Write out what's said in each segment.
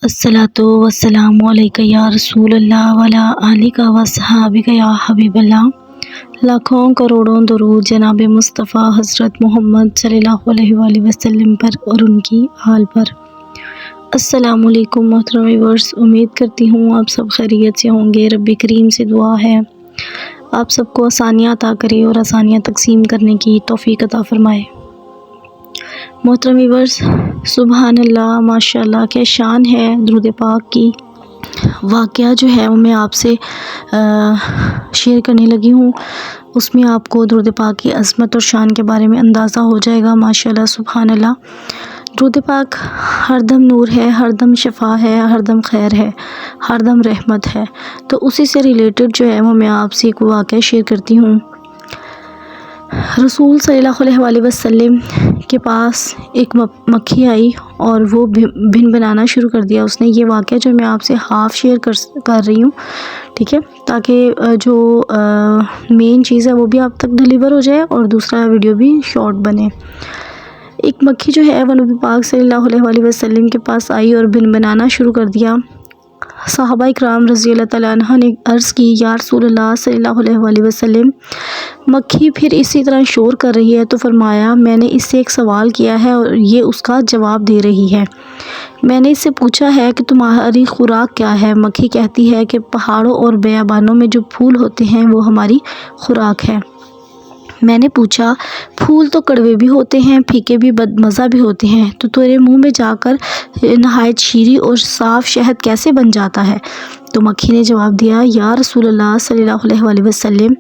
अस्सलातु वस्सलामु अलैका या रसूल अल्लाह वला आलिका वसहाबिका या हबीब अल्लाह। लाखों करोड़ों दरूद जनाब मुस्तफ़ा हज़रत मोहम्मद सल्लल्लाहु अलैहि वसल्लम पर और उनकी आल पर। अस्सलामु अलैकुम मोहतरम व्यूअर्स, उम्मीद करती हूँ आप सब खैरियत से होंगे। रब्बी करीम से दुआ है आप सबको आसानियाँ अता करे और आसानियाँ तकसीम करने की तौफीक अता फरमाए। मोहतरम व्यूअर्स, सुबहान अल्लाह, माशाअल्लाह, क्या शान है दुरूद पाक की। वाक़या जो है वो मैं आपसे शेयर करने लगी हूँ। उसमें आपको दुरूद पाक की अज़मत और शान के बारे में अंदाज़ा हो जाएगा। माशाअल्लाह, सुबहान अल्लाह। दुरूद पाक हरदम नूर है, हरदम शफ़ा है, हरदम खैर है, हरदम रहमत है। तो उसी से रिलेटेड जो है वो मैं आपसे एक वाक़या शेयर करती हूँ। रसूल सल्लल्लाहु अलैहि वसल्लम के पास एक मक्खी आई और वो भिन बनाना शुरू कर दिया उसने। ये वाक़या जो मैं आपसे हाफ़ शेयर कर रही हूँ, ठीक है, ताकि जो मेन चीज़ है वो भी आप तक डिलीवर हो जाए और दूसरा वीडियो भी शॉर्ट बने। एक मक्खी जो है वो नबी पाक सल्लल्लाहु अलैहि वसल्लम के पास आई और भिन बनाना शुरू कर दिया। सहाबा इकराम रज़ी अल्लाह तआला अन्हा ने अर्ज़ की, या रसूलल्लाह सल्लल्लाहु अलैहि वसल्लम, मक्खी फिर इसी तरह शोर कर रही है। तो फरमाया, मैंने इससे एक सवाल किया है और ये उसका जवाब दे रही है। मैंने इससे पूछा है कि तुम्हारी खुराक क्या है। मक्खी कहती है कि पहाड़ों और बेयाबानों में जो फूल होते हैं वो हमारी खुराक है। मैंने पूछा, फूल तो कड़वे भी होते हैं, फीके भी, बदमज़ा भी होते हैं, तो तेरे मुंह में जाकर नहायत शीरी और साफ़ शहद कैसे बन जाता है। तो मक्खी ने जवाब दिया, या रसूलल्लाह सल्लल्लाहु अलैहि वसल्लम,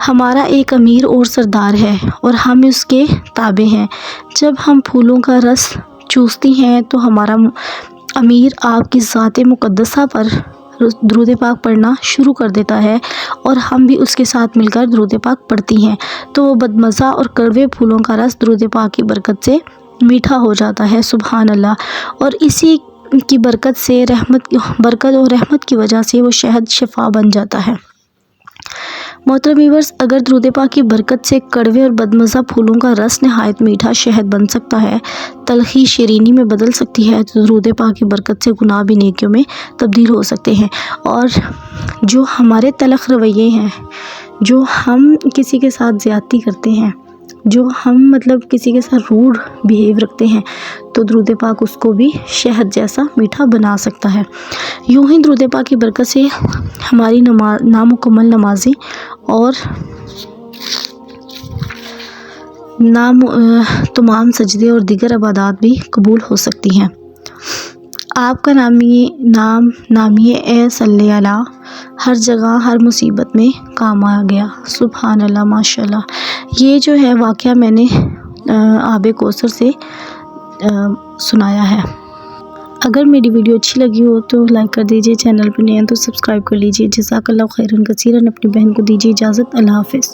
हमारा एक अमीर और सरदार है और हम उसके ताबे हैं। जब हम फूलों का रस चूसती हैं तो हमारा अमीर आपकी ज़ात मुक़द्दसा पर दुरूद पाक पढ़ना शुरू कर देता है और हम भी उसके साथ मिलकर दुरूद पाक पढ़ती हैं। तो वो बदमज़ा और कड़वे फूलों का रस दुरूद पाक की बरकत से मीठा हो जाता है। सुबहान अल्लाह। और इसी की बरकत से बरकत और रहमत की वजह से वो शहद शिफा बन जाता है। मोहतरम व्यूअर्स, अगर दुरूद पाक की बरकत से कड़वे और बदमज़ा फूलों का रस नहायत मीठा शहद बन सकता है, तलखी शीरीनी में बदल सकती है, तो दुरूद पाक की बरकत से गुनाह भी नेकियों में तब्दील हो सकते हैं। और जो हमारे तलख रवैये हैं, जो हम किसी के साथ ज़्यादती करते हैं, जो हम मतलब किसी के साथ रूड बिहेव रखते हैं, तो दुरूद पाक उसको भी शहद जैसा मीठा बना सकता है। यूँ ही दुरूद पाक की बरकत से हमारी नामुकम्मल नमाज़ें और तमाम सजदे और दीगर इबादत भी कबूल हो सकती हैं। आपका नामिए ए सल्ले अला हर जगह हर मुसीबत में काम आ गया। सुभान अल्लाह, माशाअल्लाह। ये जो है वाक़या मैंने आबे कौसर से सुनाया है। अगर मेरी वीडियो अच्छी लगी हो तो लाइक कर दीजिए, चैनल पर नए हैं तो सब्सक्राइब कर लीजिए। जज़ाकल्लाहु खैरन कसीरन। अपनी बहन को दीजिए इजाज़त। अल्लाह हाफ़िज़।